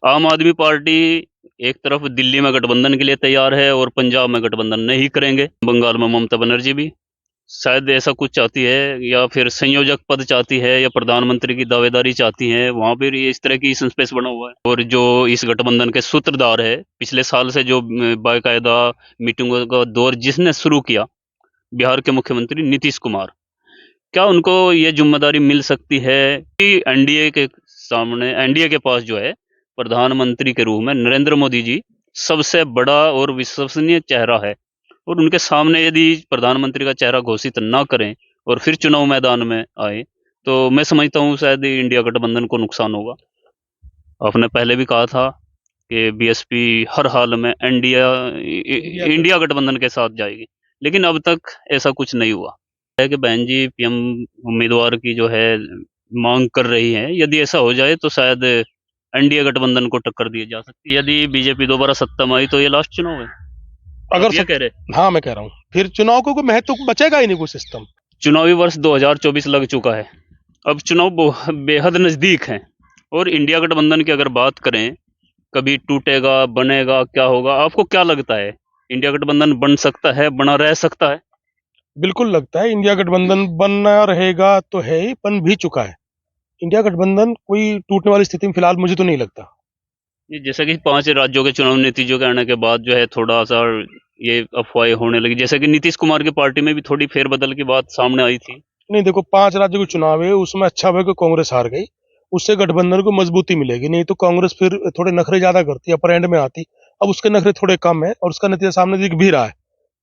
आम आदमी पार्टी एक तरफ दिल्ली में गठबंधन के लिए तैयार है और पंजाब में गठबंधन नहीं करेंगे। बंगाल में ममता बनर्जी भी शायद ऐसा कुछ चाहती है या फिर संयोजक पद चाहती है या प्रधानमंत्री की दावेदारी चाहती है। वहाँ पर ये इस तरह की संस्पेस बना हुआ है और जो इस गठबंधन के सूत्रधार है पिछले साल से जो बाकायदा मीटिंगों का दौर जिसने शुरू किया, बिहार के मुख्यमंत्री नीतीश कुमार, क्या उनको ये जिम्मेदारी मिल सकती है कि एनडीए के पास जो है प्रधानमंत्री के रूप में नरेंद्र मोदी जी सबसे बड़ा और विश्वसनीय चेहरा है और उनके सामने यदि प्रधानमंत्री का चेहरा घोषित ना करें और फिर चुनाव मैदान में आए तो मैं समझता हूँ शायद इंडिया गठबंधन को नुकसान होगा। आपने पहले भी कहा था कि बीएसपी हर हाल में इंडिया गठबंधन के साथ जाएगी, लेकिन अब तक ऐसा कुछ नहीं हुआ है कि बहन जी पीएम उम्मीदवार की जो है मांग कर रही हैं। यदि ऐसा हो जाए तो शायद एनडीए गठबंधन को टक्कर दी जा सकती है। यदि बीजेपी दोबारा सत्ता में आई तो ये लास्ट चुनाव है। अगर आप ये कह रहे? हाँ, मैं कह रहा हूँ फिर चुनाव को कोई महत्व बचेगा ही नहीं कोई सिस्टम। चुनावी वर्ष 2024 लग चुका है, अब चुनाव बेहद नजदीक हैं और इंडिया गठबंधन की अगर बात करें, कभी टूटेगा, बनेगा, क्या होगा? आपको क्या लगता है? इंडिया गठबंधन बन सकता है, बना रह सकता है? बिल्कुल लगता है इंडिया गठबंधन बनना रहेगा तो है ही, बन भी चुका है। इंडिया गठबंधन कोई टूटने वाली स्थिति में फिलहाल मुझे तो नहीं लगता। ये जैसे कि 5 राज्यों के चुनाव नतीजों के आने के बाद जो है थोड़ा-सा ये अफ़वाहें होने लगी। जैसे कि नीतीश कुमार की पार्टी में भी थोड़ी फेरबदल की बात सामने आई थी। नहीं, देखो 5 राज्यों के चुनाव है, उसमें अच्छा हुआ कि कांग्रेस हार गई। उससे गठबंधन को मजबूती मिलेगी, नहीं तो कांग्रेस फिर थोड़े नखरे ज्यादा करती है, अपर एंड में आती। अब उसके नखरे थोड़े कम है और उसका नतीजा सामने दिख भी रहा है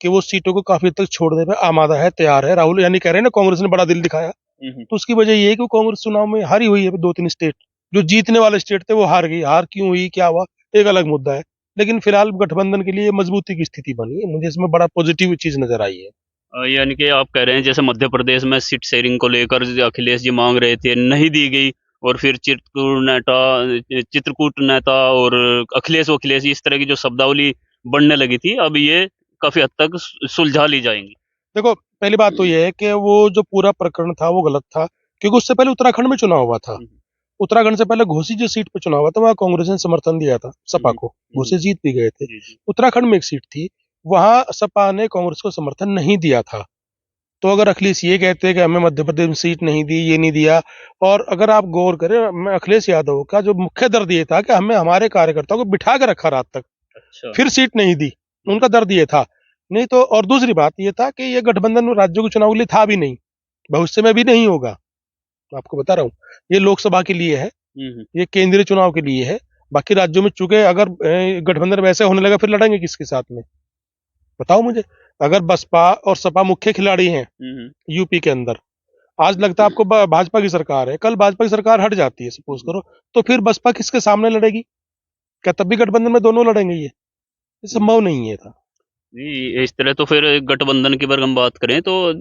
कि वो सीटों को काफी हद तक छोड़ने पे आमादा है, तैयार है। राहुल यानी कह रहे हैं ना, कांग्रेस ने बड़ा दिल दिखाया। हुँ, हुँ। तो उसकी वजह ये है कि कांग्रेस चुनाव में हारी हुई है 2-3 स्टेट। जो जीतने वाले स्टेट थे वो हार गई। हार क्यों हुई, क्या हुआ, एक अलग मुद्दा है। लेकिन फिलहाल गठबंधन के लिए मजबूती की स्थिति बनी है, मुझे इसमें बड़ा पॉजिटिव चीज नजर आई है। यानी कि आप कह रहे हैं जैसे मध्य प्रदेश में सीट शेयरिंग को लेकर अखिलेश जी मांग रहे थे, नहीं दी गई और फिर चित्रकूट नेता और अखिलेश इस तरह की जो शब्दावली बनने लगी थी, अब ये काफी हद तक सुलझा ली जाएंगी। देखो, पहली बात तो ये है कि वो जो पूरा प्रकरण था वो गलत था, क्योंकि उससे पहले उत्तराखंड में चुनाव हुआ था। हम्म, उत्तराखंड से पहले घोसी जो सीट पे चुनाव हुआ था, वहां कांग्रेस ने समर्थन दिया था सपा हम्म, को। घोसी जीत भी गए थे। जी जी। उत्तराखंड में एक सीट थी, वहां सपा ने कांग्रेस को समर्थन नहीं दिया था। तो अगर अखिलेश ये कहते हैं कि हमें मध्य प्रदेश में सीट नहीं दी, ये नहीं दिया, और अगर आप गौर करें, अखिलेश यादव का जो मुख्य दर्द ये था कि हमें हमारे कार्यकर्ताओं को बिठा के रखा रात तक, अच्छा। फिर सीट नहीं दी। उनका दर्द ये था। नहीं तो, और दूसरी बात ये था कि ये गठबंधन राज्यों के चुनाव के लिए था भी नहीं, भविष्य में भी नहीं होगा। मैं आपको बता रहा हूँ, ये लोकसभा के लिए है, ये केंद्रीय चुनाव के लिए है। बाकी राज्यों में चूंकि अगर गठबंधन वैसे होने लगा, फिर लड़ेंगे किसके साथ में, बताओ मुझे। अगर बसपा और सपा मुख्य खिलाड़ी हैं यूपी के अंदर, आज लगता है आपको भाजपा की सरकार है, कल भाजपा की सरकार हट जाती है सपोज करो, तो फिर बसपा किसके सामने लड़ेगी? क्या तब भी गठबंधन में दोनों लड़ेंगे? ये संभव नहीं है था। जी, इस तरह तो फिर गठबंधन की अगर हम बात करें तो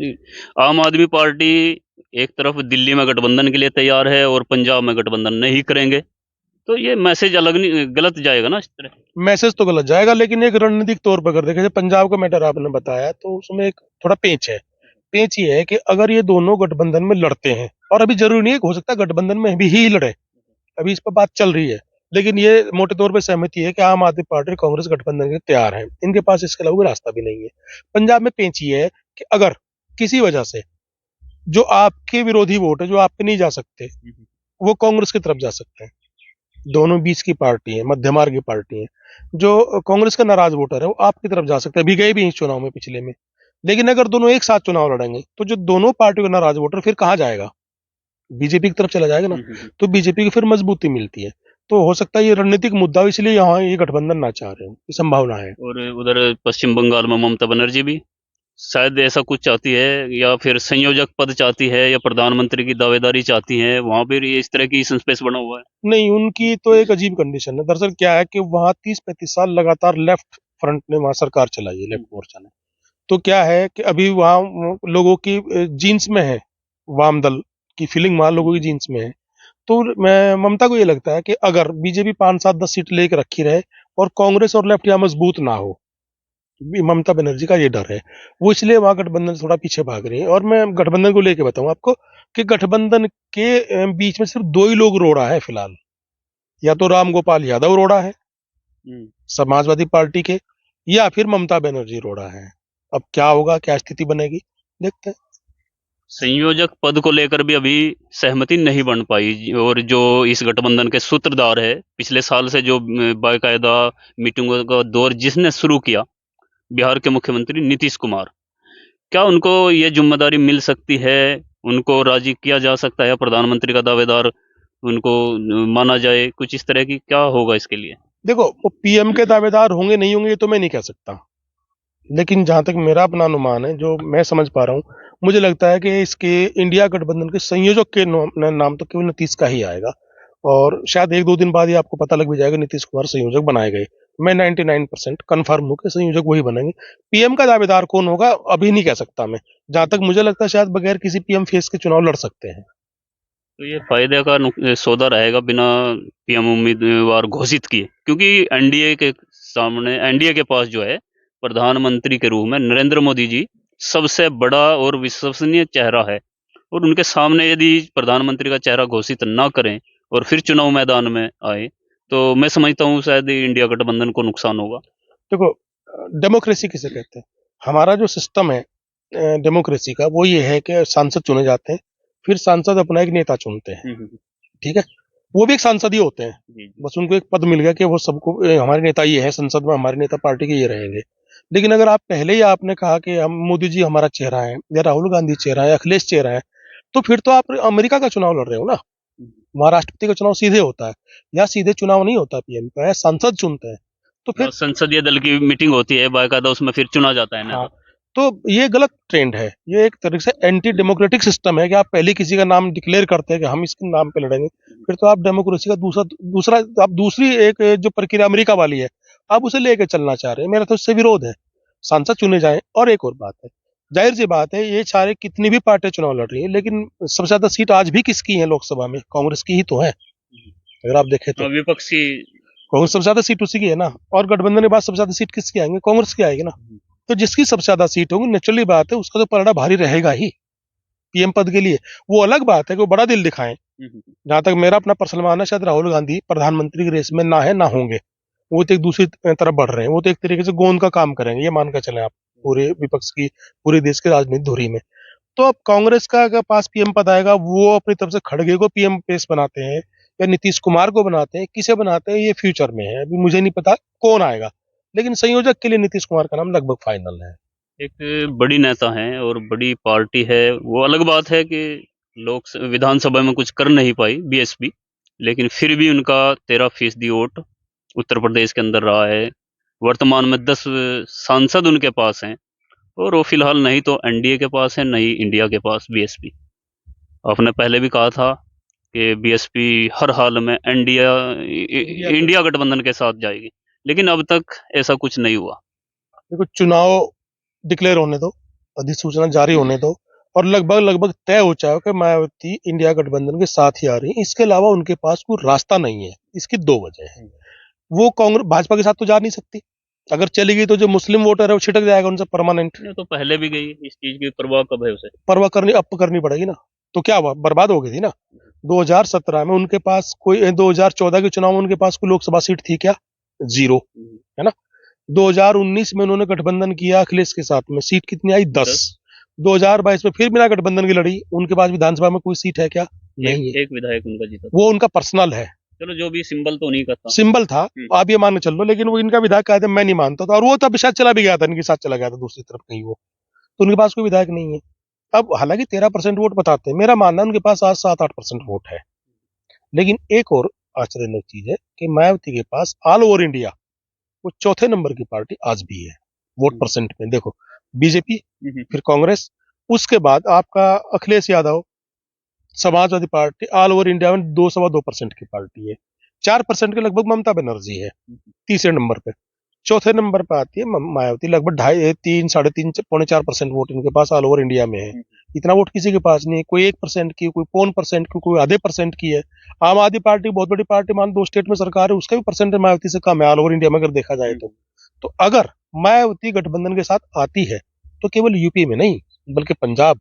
आम आदमी पार्टी एक तरफ दिल्ली में गठबंधन के लिए तैयार है और पंजाब में गठबंधन नहीं करेंगे, तो ये मैसेज अलग नहीं, गलत जाएगा ना इस तरह। मैसेज तो गलत जाएगा, लेकिन एक रणनीतिक तौर पर अगर देखें, जैसे पंजाब का मैटर आपने बताया, तो उसमें एक थोड़ा पेंच है। पेंच ये है कि अगर ये दोनों गठबंधन में लड़ते हैं, और अभी जरूरी नहीं है, हो सकता है गठबंधन में भी ही लड़े, अभी इस पर बात चल रही है, लेकिन ये मोटे तौर पर सहमति है कि आम आदमी पार्टी और कांग्रेस गठबंधन के लिए तैयार है, इनके पास इसके अलावा कोई रास्ता भी नहीं है। पंजाब में पेंच ये है कि अगर किसी वजह से जो आपके विरोधी वोट है, जो आप पे नहीं जा सकते, वो कांग्रेस की तरफ जा सकते हैं। दोनों बीच की पार्टी है, मध्य मार्ग की पार्टी है। जो कांग्रेस का नाराज वोटर है वो आपकी तरफ जा सकता है, अभी गए भी इस चुनाव में, पिछले में। लेकिन अगर दोनों एक साथ चुनाव लड़ेंगे, तो जो दोनों पार्टियों का नाराज वोटर फिर कहाँ जाएगा? बीजेपी की तरफ चला जाएगा ना। तो बीजेपी की फिर मजबूती मिलती है। तो हो सकता है ये रणनीतिक मुद्दा हो, इसलिए यहाँ ये गठबंधन ना चाह रहे हो, ये संभावना है। और उधर पश्चिम बंगाल में ममता बनर्जी भी शायद ऐसा कुछ चाहती है या फिर संयोजक पद चाहती है या प्रधानमंत्री की दावेदारी चाहती है। वहां पर ये इस तरह की स्पेस बना हुआ है। नहीं, उनकी तो एक अजीब कंडीशन है। दरअसल क्या है कि वहाँ 30-35 साल लगातार लेफ्ट फ्रंट ने वहाँ सरकार चलाई है, लेफ्ट मोर्चा ने। तो क्या है कि अभी वहाँ लोगों की जीन्स में है, वाम दल की फीलिंग वहाँ लोगों की जीन्स में है। तो मैं ममता को ये लगता है कि अगर बीजेपी 5-7-10 सीट लेकर रखी रहे और कांग्रेस और लेफ्ट यहाँ मजबूत ना हो, ममता बनर्जी का ये डर है, वो इसलिए वहां गठबंधन से थोड़ा पीछे भाग रही है। और मैं गठबंधन को लेके बताऊं आपको कि गठबंधन के बीच में सिर्फ 2 ही लोग रो रहा है फिलहाल। या तो राम गोपाल यादव रोड़ा है समाजवादी पार्टी के, या फिर ममता बनर्जी रोड़ा है। अब क्या होगा, क्या स्थिति बनेगी, देखते हैं। संयोजक पद को लेकर भी अभी सहमति नहीं बन पाई, और जो इस गठबंधन के सूत्रधार है, पिछले साल से जो बाकायदा मीटिंगों का दौर जिसने शुरू किया, बिहार के मुख्यमंत्री नीतीश कुमार, क्या उनको ये जिम्मेदारी मिल सकती है? उनको राजी किया जा सकता है? प्रधानमंत्री का दावेदार उनको माना जाए? कुछ इस तरह की क्या होगा इसके लिए? देखो, वो पीएम के दावेदार होंगे नहीं होंगे ये तो मैं नहीं कह सकता, लेकिन जहां तक मेरा अपना अनुमान है, जो मैं समझ पा रहा हूँ, मुझे लगता है कि इसके इंडिया गठबंधन के संयोजक के नाम तो केवल नीतीश का ही आएगा, और शायद 1-2 दिन बाद ही आपको पता लग भी जाएगा नीतीश कुमार संयोजक बनाए गए। मैं 99% कन्फर्म हूँ कि संयोजक वही बनेंगे। पीएम का दावेदार कौन होगा अभी नहीं कह सकता मैं। जहां तक मुझे लगता है शायद बगैर किसी पीएम फेस के चुनाव लड़ सकते हैं। तो ये फायदे का सौदा रहेगा बिना पीएम उम्मीदवार घोषित किए, क्योंकि एनडीए के पास जो है प्रधानमंत्री के रूप में नरेंद्र मोदी जी सबसे बड़ा और विश्वसनीय चेहरा है, और उनके सामने यदि प्रधानमंत्री का चेहरा घोषित ना करें और फिर चुनाव मैदान में आए, तो मैं समझता हूँ शायद इंडिया गठबंधन को नुकसान होगा। देखो, डेमोक्रेसी किसे कहते हैं? हमारा जो सिस्टम है डेमोक्रेसी का, वो ये है कि सांसद चुने जाते हैं, फिर सांसद अपना एक नेता चुनते हैं, ठीक है? वो भी एक सांसद ही होते हैं, जी जी। बस उनको एक पद मिल गया कि वो सबको हमारे नेता ये है, संसद में हमारे नेता पार्टी के ये रहेंगे। लेकिन अगर आप पहले ही आपने कहा कि हम मोदी जी हमारा चेहरा है, या राहुल गांधी चेहरा है, अखिलेश चेहरा है, तो फिर तो आप अमेरिका का चुनाव लड़ रहे हो ना। वहां राष्ट्रपति का चुनाव सीधे होता है, या सीधे चुनाव नहीं होता पीएम का, या सांसद चुनते हैं। तो फिर संसदीय दल की मीटिंग होती है बाकायदा, उसमें फिर चुना जाता है हाँ, नेता। तो ये गलत ट्रेंड है। ये एक तरह से एंटी डेमोक्रेटिक सिस्टम है कि आप पहले किसी का नाम डिक्लेयर करते हैं कि हम इसके नाम पे लड़ेंगे, फिर तो आप डेमोक्रेसी का दूसरा दूसरा आप दूसरी एक जो प्रक्रिया अमेरिका वाली है, आप उसे लेके चलना चाह रहे हैं। मेरा तो इससे विरोध है। सांसद चुने जाएं। और एक और बात है, जाहिर सी बात है, ये सारे कितनी भी पार्टियां चुनाव लड़ रही है, लेकिन सबसे ज्यादा सीट आज भी किसकी है लोकसभा में? कांग्रेस की ही तो है, अगर आप देखें तो। विपक्षी। कांग्रेस सबसे ज्यादा सीट उसी की है ना, और गठबंधन के बाद सबसे ज्यादा सीट किसकी आएंगे? कांग्रेस की आएगी ना। तो जिसकी सबसे ज्यादा सीट होगी, नेचुरली बात है उसका तो पलड़ा भारी रहेगा ही पीएम पद के लिए। वो अलग बात है कि वो बड़ा दिल दिखाएं। जहां तक मेरा अपना पर्सनल मानना है, शायद राहुल गांधी प्रधानमंत्री की रेस में ना है ना होंगे। वो तो एक दूसरी तरफ बढ़ रहे हैं, वो तो एक तरीके से गोंद का काम करेंगे, ये मान कर चले आप, पूरे विपक्ष की, पूरे देश की राजनीति धुरी में। तो अब कांग्रेस का अगर पास पीएम पद आएगा, वो अपनी तरफ से खड़गे को पीएम पेश बनाते हैं, या नीतीश कुमार को बनाते हैं, किसे बनाते हैं ये फ्यूचर में है, अभी मुझे नहीं पता कौन आएगा। लेकिन संयोजक के लिए नीतीश कुमार का नाम लगभग फाइनल है। एक बड़ी नेता हैं और बड़ी पार्टी है, वो अलग बात है कि विधानसभा में कुछ कर नहीं पाई बीएसपी, लेकिन फिर भी उनका 13% वोट उत्तर प्रदेश के अंदर रहा है। वर्तमान में 10 सांसद उनके पास हैं, और वो फिलहाल नहीं तो एनडीए के पास है, नहीं इंडिया के पास बीएसपी। आपने पहले भी कहा था कि बीएसपी हर हाल में इंडिया गठबंधन के साथ जाएगी, लेकिन अब तक ऐसा कुछ नहीं हुआ। देखो, चुनाव डिक्लेयर होने दो, अधिसूचना जारी होने दो, और लगभग लगभग तय हो जाए कि मायावती इंडिया गठबंधन के साथ ही आ रही है। इसके अलावा उनके पास कोई रास्ता नहीं है। इसकी दो वजह है। वो कांग्रेस भाजपा के साथ तो जा नहीं सकती। अगर चली गई तो जो मुस्लिम वोटर है वो छिटक जाएगा उनसे परमानेंट। ये तो पहले भी गई, इस चीज की परवाह कब है उसे? परवाह करनी अब करनी पड़ेगी ना। तो क्या हुआ, बर्बाद हो गई थी ना। 2017 में उनके पास कोई, 2014 के चुनाव में उनके पास कोई लोकसभा सीट थी क्या? जीरो, है ना। 2019 में उन्होंने गठबंधन किया अखिलेश के साथ में, सीट कितनी आई? 10। 2022 में फिर बिना गठबंधन की लड़ी, उनके पास विधानसभा में कोई सीट है क्या? नहीं है। एक विधायक उनका जीता। वो उनका पर्सनल है, चलो, जो भी सिंबल तो नहीं करता। सिंबल था, आप ये मान के चल लो, लेकिन वो इनका विधायक कहते मैं नहीं मानता था, और वो तब शायद चला भी गया था, इनके साथ चला गया था दूसरी तरफ कहीं वो। तो उनके पास कोई विधायक नहीं है। अब हालांकि 13% वोट बताते हैं, मेरा मानना है उनके पास आज 7-8% वोट है। लेकिन एक और आश्चर्यजनक चीज है कि मायावती के पास ऑल ओवर इंडिया वो चौथे नंबर की पार्टी आज भी है वोट परसेंट में। देखो, बीजेपी, फिर कांग्रेस, उसके बाद आपका Akhilesh Yadav, Samajwadi party, all over India में 2-2.25% की पार्टी है। 4% के लगभग ममता बनर्जी है तीसरे नंबर पे। चौथे नंबर पे आती है मायावती, लगभग 2.5-3.5 पौने 4% वोट इनके पास ऑल ओवर इंडिया में है। इतना वोट किसी के पास नहीं, कोई 1% की, कोई 0.5% की, कोई आधे परसेंट की है। आम आदमी पार्टी बहुत बड़ी पार्टी, मान 2 स्टेट में सरकार है, उसका भी परसेंट मायावती से कम है ऑल ओवर इंडिया में अगर देखा जाए तो अगर मायावती गठबंधन के साथ आती है तो केवल यूपी में नहीं, बल्कि पंजाब,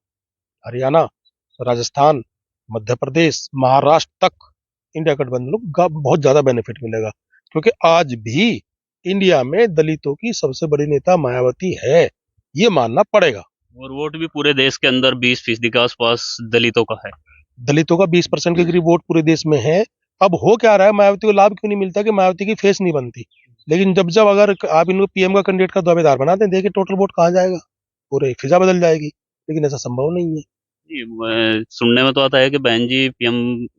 हरियाणा, राजस्थान, मध्य प्रदेश, महाराष्ट्र तक इंडिया गठबंधन को बहुत ज्यादा बेनिफिट मिलेगा, क्योंकि आज भी इंडिया में दलितों की सबसे बड़ी नेता मायावती है, ये मानना पड़ेगा। और वोट भी पूरे देश के अंदर 20% के आसपास दलितों का है। दलितों का 20% के करीब वोट पूरे देश में है। अब हो क्या रहा है, मायावती को लाभ क्यों नहीं मिलता कि मायावती की फेस नहीं बनती, लेकिन जब जब अगर आप इनको पीएम का कैंडिडेट का दावेदार बना दें, देखिए टोटल वोट कहाँ जाएगा, पूरे फिजा बदल जाएगी, लेकिन ऐसा संभव नहीं है। जी, सुनने में तो आता है कि बहन जी पीएम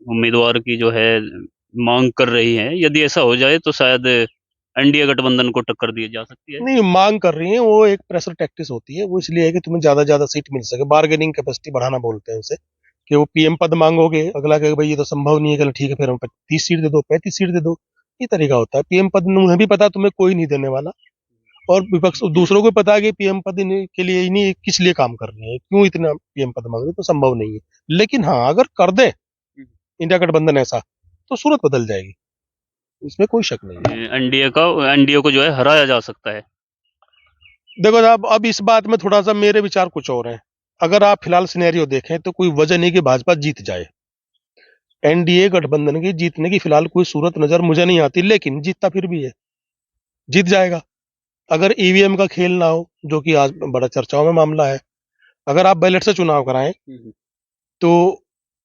उम्मीदवार की जो है मांग कर रही हैं। यदि ऐसा हो जाए तो शायद एनडीए गठबंधन को टक्कर दी जा सकती है। नहीं, मांग कर रही है, वो एक प्रेशर टैक्टिस होती है, वो इसलिए है कि तुम्हें ज्यादा ज्यादा सीट मिल सके, बार्गेनिंग कैपेसिटी बढ़ाना बोलते हैं उसे, कि वो पीएम पद मांगोगे, अगला कहेगा भाई ये तो संभव नहीं है, चलो ठीक है फिर हम 30 सीट दे दो, 35 सीट दे दो, ये तरीका होता है। पीएम पद उन्हें भी पता तुम्हें कोई नहीं देने वाला, और विपक्ष दूसरों को पता है कि पीएम पद के लिए इन्हीं किस लिए काम कर रहे हैं, क्यों इतना पीएम पद मांग रहे हैं, तो संभव नहीं है। लेकिन हाँ, अगर कर दे इंडिया गठबंधन ऐसा, तो सूरत बदल जाएगी, इसमें कोई शक नहीं है। एनडीए को जो है हराया जा सकता है। देखो साहब, अब इस बात में थोड़ा सा मेरे विचार कुछ और हैं। अगर आप फिलहाल सिनेरियो देखें तो कोई वजह नहीं कि भाजपा जीत जाए। एनडीए गठबंधन की जीतने की फिलहाल कोई सूरत नजर मुझे नहीं आती, लेकिन जीतता फिर भी है, जीत जाएगा अगर ईवीएम का खेल ना हो, जो कि आज बड़ा चर्चाओं में मामला है। अगर आप बैलेट से चुनाव कराएं तो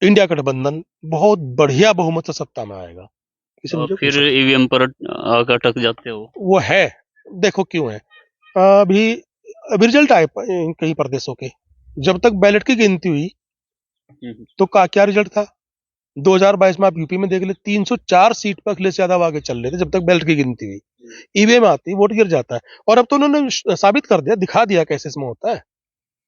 इंडिया गठबंधन बहुत बढ़िया बहुमत से सत्ता में आएगा, इसे तो आप मुझे फिर ईवीएम पर आकर अटक जाते हो। वो है। देखो क्यों है, अभी अभी रिजल्ट आए कई प्रदेशों के, जब तक बैलेट की गिनती हुई तो क्या रिजल्ट था। 2022 में आप यूपी में देख ले, 304 सीट पर अखिलेश यादव आगे चल रहे थे जब तक बैलेट की गिनती हुई। ईवीएम आती, वोट गिर जाता है, और अब तो उन्होंने साबित कर दिया, दिखा दिया कैसे इसमें होता है।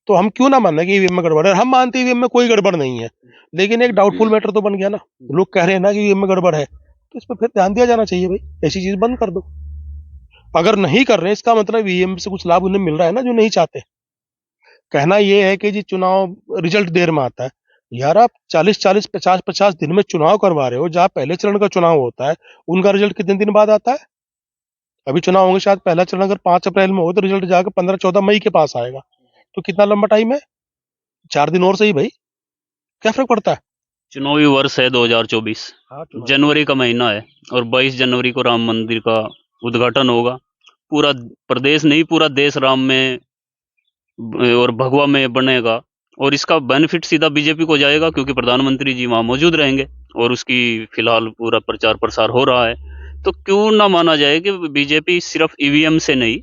तो हम क्यों ना माने कि ईवीएम में गड़बड़ है, हम मानते ईवीएम में कोई गड़बड़ नहीं है, लेकिन एक डाउटफुल मैटर तो बन गया ना, लोग कह रहे हैं ना कि ईवीएम में गड़बड़ है, तो इस पर फिर ध्यान दिया जाना चाहिए, भाई ऐसी चीज बंद कर दो। अगर नहीं कर रहे, इसका मतलब ईवीएम से कुछ लाभ उन्हें मिल रहा है ना, जो नहीं चाहते। कहना यह है कि जी चुनाव रिजल्ट देर में आता है, यार आप 40-40 50-50 दिन में चुनाव करवा रहे हो, जहां पहले चरण का चुनाव होता है उनका रिजल्ट कितने दिन बाद आता है। अभी चुनाव होंगे शायद, पहला चरण अगर 5 अप्रैल में हो तो रिजल्ट जाकर 15-14 मई के पास आएगा, तो कितना लंबा टाइम है, 4 दिन और सही भाई, क्या फर्क पड़ता है। चुनावी वर्ष है 2024, हाँ, जनवरी का महीना है और 22 जनवरी को राम मंदिर का उद्घाटन होगा। पूरा प्रदेश नहीं, पूरा देश राम में और भगवा में बनेगा, और इसका बेनिफिट सीधा बीजेपी को जाएगा, क्योंकि प्रधानमंत्री जी वहां मौजूद रहेंगे और उसकी फिलहाल पूरा प्रचार प्रसार हो रहा है। तो क्यों ना माना जाए कि बीजेपी सिर्फ ईवीएम से नहीं,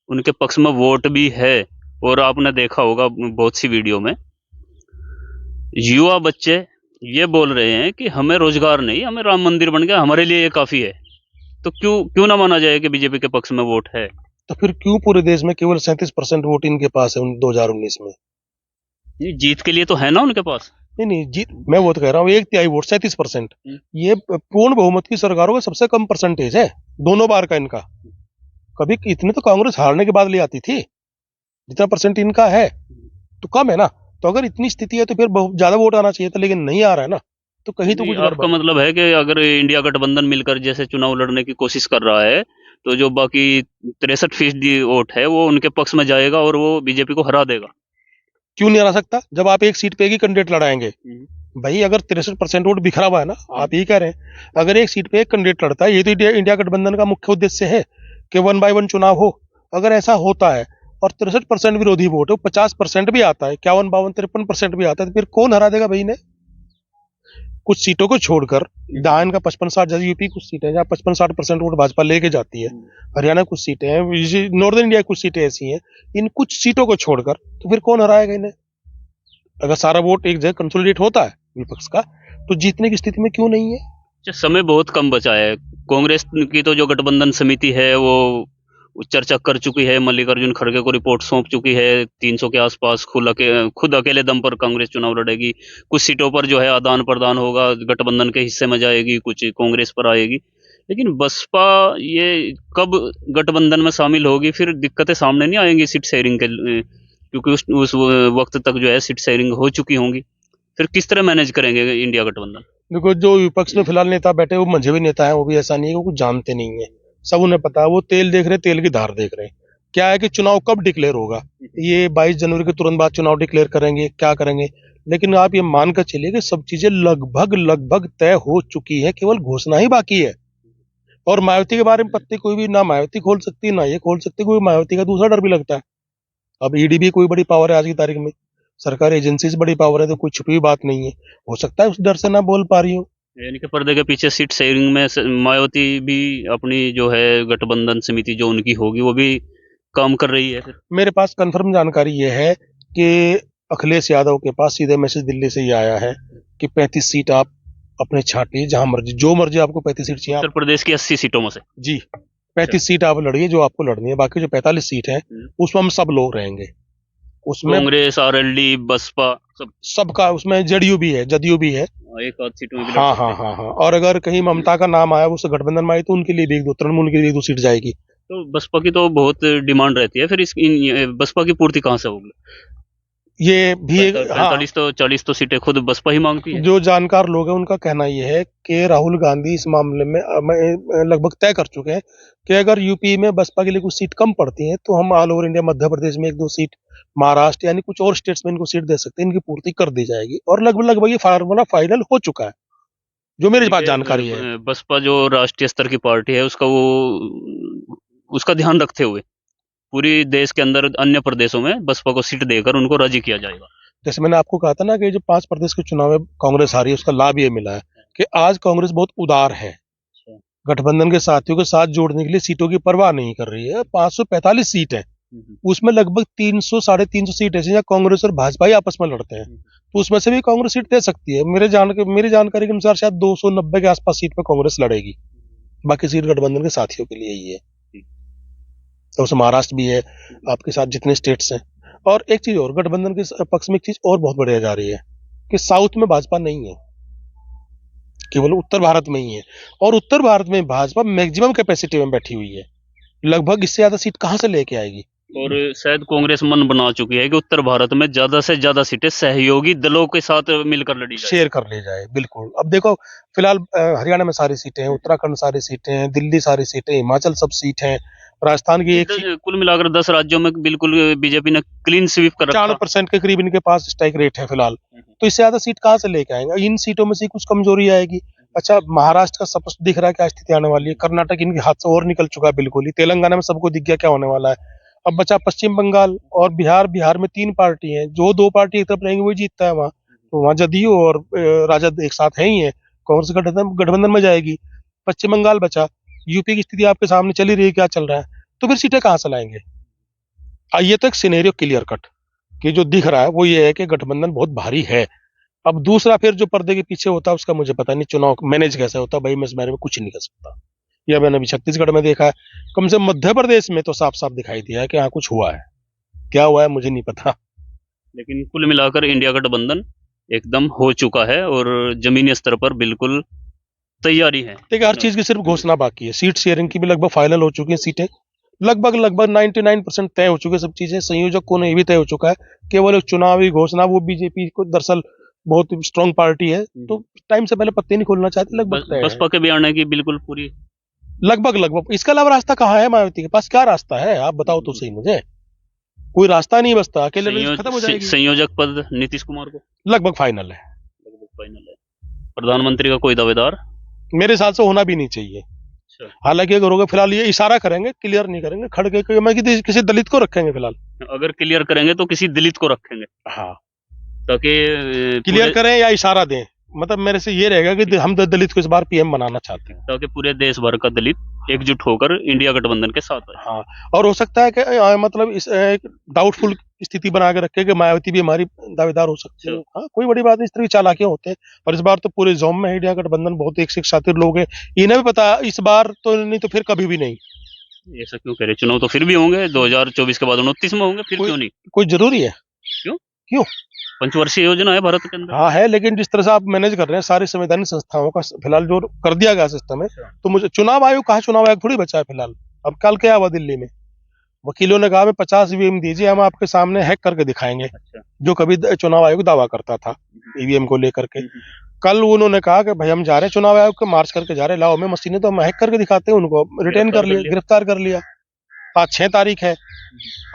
उनके पक्ष में वोट भी है। और आपने देखा होगा बहुत सी वीडियो में युवा बच्चे ये बोल रहे हैं कि हमें रोजगार नहीं, हमें राम मंदिर बन गया, हमारे लिए ये काफी है। तो क्यों क्यों ना माना जाए कि बीजेपी के पक्ष में वोट है। तो फिर क्यों पूरे देश में केवल 37% वोट इनके पास है 2019 में। ये जीत के लिए तो है ना उनके पास। नहीं नहीं, जीत मैं वो तो कह रहा हूँ, 1/3 वोट 37%, ये पूर्ण बहुमत की सरकारों का सबसे कम परसेंटेज है दोनों बार का इनका। कभी इतने तो कांग्रेस हारने के बाद ले आती थी, जितना परसेंट इनका है तो कम है ना। तो अगर इतनी स्थिति है तो फिर बहुत ज्यादा वोट आना चाहिए था, लेकिन नहीं आ रहा है ना, तो कहीं तो कुछ आपका गड़बड़। मतलब है कि अगर इंडिया गठबंधन मिलकर जैसे चुनाव लड़ने की कोशिश कर रहा है, तो जो बाकी 63% वोट है वो उनके पक्ष में जाएगा और वो बीजेपी को हरा देगा। क्यों नहीं हरा सकता, जब आप एक सीट पे एक ही कैंडिडेट लड़ाएंगे। भाई अगर 63% वोट बिखरा हुआ है ना, आप यही कह रहे हैं, अगर एक सीट पे एक कैंडिडेट लड़ता है, ये तो इंडिया गठबंधन का मुख्य उद्देश्य है कि 1 बाय 1 चुनाव हो। अगर ऐसा होता है और 63% विरोधी वोट है, 50% भी आता है, 51, 52, 53% भी आता है, तो फिर कौन हरा देगा भाई ने। कुछ सीटों को छोड़कर, जहां इनका 55-60, जैसे यूपी कुछ सीटें हैं जहाँ 55-60% वोट भाजपा लेके जाती है, हरियाणा कुछ सीटें हैं, नॉर्दर्न इंडिया कुछ सीटें ऐसी हैं, इन कुछ सीटों को छोड़कर तो फिर कौन हराएगा इन्हें। अगर सारा वोट एक जगह कंसोलिडेट होता है विपक्ष का, तो जीतने की स्थिति में क्यों नहीं है। अच्छा, समय बहुत कम बचा है। कांग्रेस की तो जो गठबंधन समिति है वो चर्चा कर चुकी है, मल्लिकार्जुन खड़गे को रिपोर्ट सौंप चुकी है। 300 के आसपास खुद अकेले दम पर कांग्रेस चुनाव लड़ेगी। कुछ सीटों पर जो है आदान प्रदान होगा, गठबंधन के हिस्से में जाएगी, कुछ कांग्रेस पर आएगी। लेकिन बसपा ये कब गठबंधन में शामिल होगी, फिर दिक्कतें सामने नहीं आएंगी सीट शेयरिंग के क्योंकि उस वक्त तक जो है सीट शेयरिंग हो चुकी होंगी। फिर किस तरह मैनेज करेंगे इंडिया गठबंधन। देखो, जो विपक्ष में फिलहाल नेता बैठे, वो मंझे भी नेता है, वो भी ऐसा नहीं है, वो कुछ जानते नहीं है, सब उन्हें पता है, वो तेल देख रहे, तेल की धार देख रहे हैं। क्या है कि चुनाव कब डिक्लेयर होगा, ये 22 जनवरी के तुरंत बाद चुनाव डिक्लेयर करेंगे, क्या करेंगे, लेकिन आप ये मान कर चलिए कि सब चीजें लगभग लगभग तय हो चुकी है, केवल घोषणा ही बाकी है। और मायावती के बारे में पत्ते कोई भी ना मायावती खोल सकती है ना ये खोल सकती, कोई मायावती का दूसरा डर भी लगता है। अब ईडी भी कोई बड़ी पावर है आज की तारीख में, सरकारी एजेंसी से बड़ी पावर है, तो कोई छुपी हुई बात नहीं है। हो सकता है उस डर से ना बोल पा रही हो। यानी कि पर्दे के पीछे सीट शेयरिंग में मायावती भी अपनी जो है गठबंधन समिति जो उनकी होगी वो भी काम कर रही है फिर। मेरे पास कंफर्म जानकारी ये है कि अखिलेश यादव के पास सीधे मैसेज दिल्ली से ही आया है कि 35 सीट आप अपने छांटिए, जहां मर्जी जो मर्जी आपको 35 सीट चाहिए उत्तर प्रदेश की 80 सीटों में से जी 35 सीट आप लड़िए जो आपको लड़नी है, बाकी जो 45 सीट है उसमें हम सब लोग रहेंगे। उसमें कांग्रेस, आरएलडी, बसपा सब सबका, उसमें जदयू भी है, एक आध सीट में भी लड़ हाँ सकते हाँ हैं। हाँ हाँ। और अगर कहीं ममता का नाम आया, उस गठबंधन में आई, तो उनके लिए भी एक दो, तृणमूल के लिए एक दो सीट जाएगी। तो बसपा की तो बहुत डिमांड रहती है, फिर बसपा की पूर्ति कहाँ से होगी? ये भी एक, हाँ, 45 तो 40 तो सीटें खुद बसपा ही मांगती है। जो जानकार लोग हैं उनका कहना यह है कि राहुल गांधी इस मामले में लगभग तय कर चुके हैं कि अगर यूपी में बसपा के लिए कुछ सीट कम पड़ती है तो हम all over India, Madhya Pradesh में एक दो सीट, महाराष्ट्र यानी कुछ और स्टेट्स में इनको सीट दे सकते हैं, इनकी पूर्ति कर दी जाएगी। और लगभग लगभग ये फार्मूला फाइनल हो चुका है, जो मेरे पास जानकारी है। बसपा जो राष्ट्रीय स्तर की पार्टी है उसका वो उसका ध्यान रखते हुए पूरी देश के अंदर अन्य प्रदेशों में बसपा को सीट देकर उनको राजी किया जाएगा। जैसे मैंने आपको कहा था ना कि जो 5 प्रदेश के चुनाव में कांग्रेस हारी है, उसका लाभ ये मिला है कि आज कांग्रेस बहुत उदार है, गठबंधन के साथियों के साथ जोड़ने के लिए सीटों की परवाह नहीं कर रही है। 545 सीट है, उसमें लगभग 300 साढ़े 300 सीट ऐसी जहाँ कांग्रेस और भाजपा ही आपस में लड़ते हैं, तो उसमें से भी कांग्रेस सीट दे सकती है। मेरी जानकारी के अनुसार शायद 290 के आसपास सीट पर कांग्रेस लड़ेगी, बाकी सीट गठबंधन के साथियों के लिए ही है। तो उसमें महाराष्ट्र भी है आपके साथ, जितने स्टेट्स हैं। और एक चीज और, गठबंधन के पक्ष में एक चीज और बहुत बढ़िया जा रही है कि साउथ में भाजपा नहीं है, केवल उत्तर भारत में ही है। और उत्तर भारत में भाजपा मैक्सिमम कैपेसिटी में बैठी हुई है, लगभग इससे ज्यादा सीट कहां से लेके आएगी। और शायद कांग्रेस मन बना चुकी है कि उत्तर भारत में ज्यादा से ज्यादा सीटें सहयोगी दलों के साथ मिलकर लड़ी जाए, शेयर कर ले जाए। बिल्कुल। अब देखो, फिलहाल हरियाणा में सारी सीटें हैं, उत्तराखंड सारी सीटें हैं, दिल्ली सारी सीटें, हिमाचल सब सीट हैं, राजस्थान की एक कुल मिलाकर 10 राज्यों में बिल्कुल बीजेपी ने क्लीन स्वीप कर रखा। 4% के करीब इनके पास स्ट्राइक रेट है फिलहाल, तो इससे ज्यादा सीट कहां से लेके आएंगे। इन सीटों में से कुछ कमजोरी आएगी। अच्छा, महाराष्ट्र का सब दिख रहा है क्या स्थिति आने वाली है, कर्नाटक इनके हाथ से और निकल चुका है बिल्कुल ही, तेलंगाना में सबको दिख गया क्या होने वाला है। अब बचा पश्चिम बंगाल और बिहार। बिहार में 3 पार्टी हैं, जो 2 पार्टी एक तरफ रहेंगी वही जीतता है वहां, तो वहां जदयू और राजद एक साथ है ही है, कांग्रेस गठबंधन में जाएगी। पश्चिम बंगाल बचा, यूपी की स्थिति आपके सामने चली रही है क्या चल रहा है, तो फिर सीटें कहां से लाएंगे। ये तो एक सिनेरियो क्लियर कट कि जो दिख रहा है वो ये है कि गठबंधन बहुत भारी है। अब दूसरा फिर जो पर्दे के पीछे होता है उसका मुझे पता नहीं, चुनाव मैनेज कैसे होता है भाई, मैं इस बारे में कुछ नहीं कर सकता। या मैंने अभी छत्तीसगढ़ में देखा है, कम से कम मध्य प्रदेश में तो साफ साफ दिखाई दिया है कि हाँ कुछ हुआ है, क्या हुआ है मुझे नहीं पता। लेकिन कुल मिलाकर इंडिया गठबंधन एकदम हो चुका है और जमीनी स्तर पर बिल्कुल तैयारी है। देखिए, हर चीज की सिर्फ घोषणा बाकी है। सीट शेयरिंग की भी लगभग फाइनल हो चुकी है, सीटें लगभग लगभग 99% तय हो चुकी है, सब चीजें संयोजक को नहीं भी तय हो चुका है, केवल एक चुनावी घोषणा। वो बीजेपी को दरअसल बहुत स्ट्रॉन्ग पार्टी है, तो टाइम से पहले पत्ते नहीं खोलना चाहती, लगभग तय है। बसपा के भी आने की बिल्कुल पूरी लगभग। इसके अलावा रास्ता कहाँ है मायावती के पास, क्या रास्ता है आप बताओ तो सही मुझे। कोई रास्ता नहीं बचता, अकेले खत्म हो जाएगी। संयोजक पद नीतीश कुमार को लगभग फाइनल है। प्रधानमंत्री का कोई दावेदार मेरे हिसाब से होना भी नहीं चाहिए। हालांकि अगर होगा, फिलहाल ये इशारा करेंगे, क्लियर नहीं करेंगे, खड़के मैं किसी दलित को रखेंगे फिलहाल। अगर क्लियर करेंगे तो किसी दलित को रखेंगे, हाँ, ताकि क्लियर करें या इशारा दें, मतलब मेरे से ये रहेगा कि हम दलित को इस बार पीएम बनाना चाहते हैं, ताकि पूरे देश भर का दलित एकजुट होकर इंडिया गठबंधन के साथ है। हाँ, और हो सकता है कि मतलब इस एक डाउटफुल स्थिति बना के रखे कि मायावती भी हमारी दावेदार हो सकती है। हाँ, कोई बड़ी बात नहीं, इस तरह की चालाकियां होते हैं। और इस बार तो पूरे जोम में इंडिया गठबंधन बहुत एक से शातिर लोग हैं, इन्हें भी पता इस बार तो नहीं तो फिर कभी भी नहीं। ऐसा क्यों कह रहे, चुनाव तो फिर भी होंगे 2024 के बाद 29 में होंगे, फिर क्यों नहीं? कोई जरूरी है? क्यों? पंचवर्षीय योजना है भारत के अंदर। हाँ है, लेकिन जिस तरह से आप मैनेज कर रहे हैं सारी संवैधानिक संस्थाओं का फिलहाल जो कर दिया गया सिस्टम है, तो मुझे चुनाव आयोग कहा, चुनाव आयोग थोड़ी बचा है फिलहाल। अब कल क्या हुआ दिल्ली में, वकीलों ने कहा 50 ईवीएम दीजिए, हम आपके सामने हैक करके दिखाएंगे। जो कभी चुनाव आयोग दावा करता था ईवीएम को लेकर के, कल उन्होंने कहा कि भाई हम जा रहे हैं चुनाव आयोग को मार्च करके जा रहे हैं, लाओ में मशीनें, तो हम हैक करके दिखाते हैं। उनको रिटेन कर लिया, गिरफ्तार कर लिया। आज 6 तारीख है,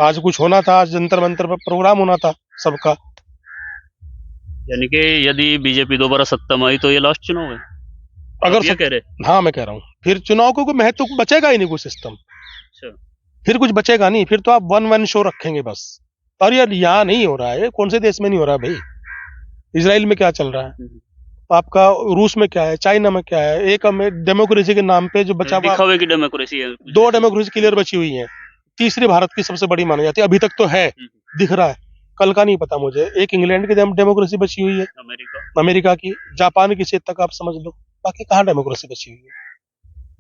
आज कुछ होना था, आज जंतर मंतर पर प्रोग्राम होना था सबका। यानी कि यदि बीजेपी दोबारा सत्ता में आई तो ये लास्ट चुनाव है, अगर आप ये कह रहे? हाँ मैं कह रहा हूँ फिर चुनाव को कोई महत्व बचेगा ही नहीं, कोई सिस्टम अच्छा। फिर कुछ बचेगा नहीं, फिर तो आप वन वन शो रखेंगे बस। और यार यहाँ नहीं हो रहा है, कौन से देश में नहीं हो रहा है भाई? इसराइल में क्या चल रहा है आपका, रूस में क्या है, चाइना में क्या है, एक हमें डेमोक्रेसी के नाम पे जो बचा हुआ, दिखावे की डेमोक्रेसी है कुछ दो ऐसा। डेमोक्रेसी क्लियर बची हुई है, तीसरी भारत की सबसे बड़ी मानी जाती है अभी तक तो है, दिख रहा है, कल का नहीं पता मुझे। एक इंग्लैंड की डेमोक्रेसी बची हुई है, अमेरिका। अमेरिका की, जापान की सीट तक आप समझ लो, बाकी कहाँ डेमोक्रेसी बची हुई है?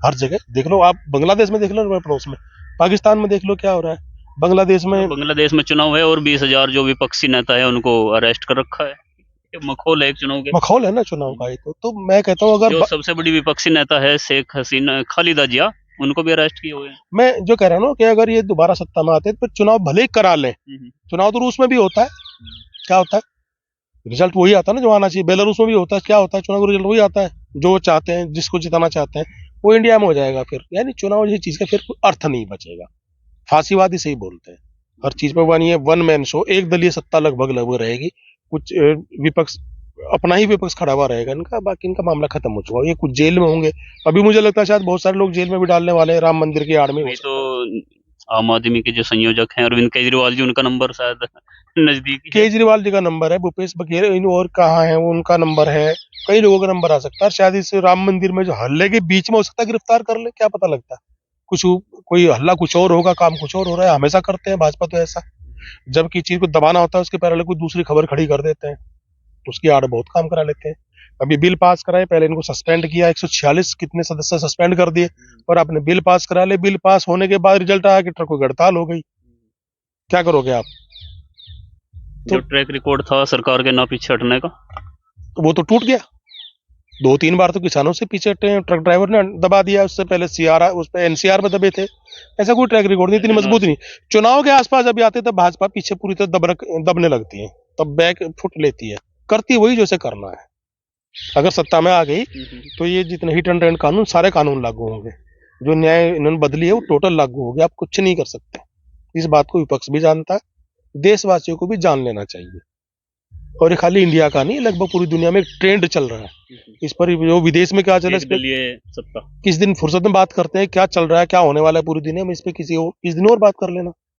हर जगह देख लो, आप बांग्लादेश में देख लो, हमारे पड़ोस में, पाकिस्तान में देख लो क्या हो रहा है, बांग्लादेश में। बांग्लादेश में चुनाव है और 20,000 जो विपक्षी नेता है उनको अरेस्ट कर रखा है। ये मखौल है एक चुनाव के। मखौल है ना चुनाव का, ये तो मैं कहता हूँ अगर जो सबसे बड़ी विपक्षी नेता है शेख हसीना खालिदा जिया, उनको भी अरेस्ट किए हुए हैं। मैं जो कह रहा हूँ ना कि अगर ये दोबारा सत्ता में आते हैं तो चुनाव भले ही करा लें, चुनाव तो रूस में भी होता है, क्या होता है रिजल्ट वही आता है ना जो आना चाहिए, बेलारूस में भी होता है, क्या होता है चुनाव का रिजल्ट वही आता है, जो चाहते हैं जिसको जिताना चाहते हैं वो इंडिया में हो जाएगा फिर। यानी चुनाव जैसी चीज का फिर कोई अर्थ नहीं बचेगा, फांसीवाद ही सही बोलते हैं हर चीज पर, बनी है वन मैन शो, एक दलीय सत्ता लगभग लगभग रहेगी, कुछ विपक्ष अपना ही विपक्ष खड़ा हुआ रहेगा इनका, बाकी इनका मामला खत्म हो चुका है, ये कुछ जेल में होंगे, अभी मुझे लगता है शायद बहुत सारे लोग जेल में भी डालने वाले हैं राम मंदिर की आड़ में। अभी तो आम आदमी के जो संयोजक हैं अरविंद केजरीवाल जी, उनका नंबर शायद नजदीक ही है। केजरीवाल जी का नंबर है, भूपेश बघेल और कहाँ है वो, उनका नंबर है, कई लोगों का नंबर आ सकता है, शायद इस राम मंदिर में जो हल्ले के बीच में हो सकता है गिरफ्तार कर ले, क्या पता लगता है, कुछ कोई हल्ला कुछ और होगा, काम कुछ और हो रहा है, हमेशा करते हैं भाजपा तो ऐसा, जबकि चीज को दबाना होता है उसके पहले कोई दूसरी खबर खड़ी कर देते हैं, उसकी आड़ बहुत काम करा लेते हैं। अभी बिल पास कराए, पहले इनको सस्पेंड किया, 146 कितने सदस्य सस्पेंड कर दिए, और आपने बिल पास करा ले, बिल पास होने के बाद रिजल्ट आया कि ट्रकों की हड़ताल हो गई, क्या करोगे आप? जो ट्रैक रिकॉर्ड था सरकार के ना पीछे हटने का, तो वो तो टूट गया, 2-3 बार तो किसानों से पीछे हटे हैं, ट्रक ड्राइवर ने दबा दिया, उससे पहले सीआर उस पर एनसीआर में दबे थे, ऐसा कोई ट्रैक रिकॉर्ड नहीं, इतनी मजबूत नहीं। चुनाव के आसपास जब आते तब भाजपा पीछे पूरी तरह दबने लगती है, तब बैक फुट लेती है, करती वही जैसे करना है। अगर सत्ता में आ गई तो ये जितने हिट एंड रन कानून, सारे कानून लागू होंगे, जो न्याय इन्होंने बदली है वो टोटल लागू होगी, आप कुछ नहीं कर सकते। इस बात को विपक्ष भी जानता है, देशवासियों को भी जान लेना चाहिए, और ये खाली इंडिया का नहीं, लगभग पूरी दुनिया में एक ट्रेंड चल रहा है इस पर, जो विदेश में क्या चल रहा है इस पर सत्ता किस दिन फुर्सत में बात करते हैं, क्या चल रहा है क्या होने वाला है पूरी दुनिया में, इस पे किसी दिन और बात कर लेना।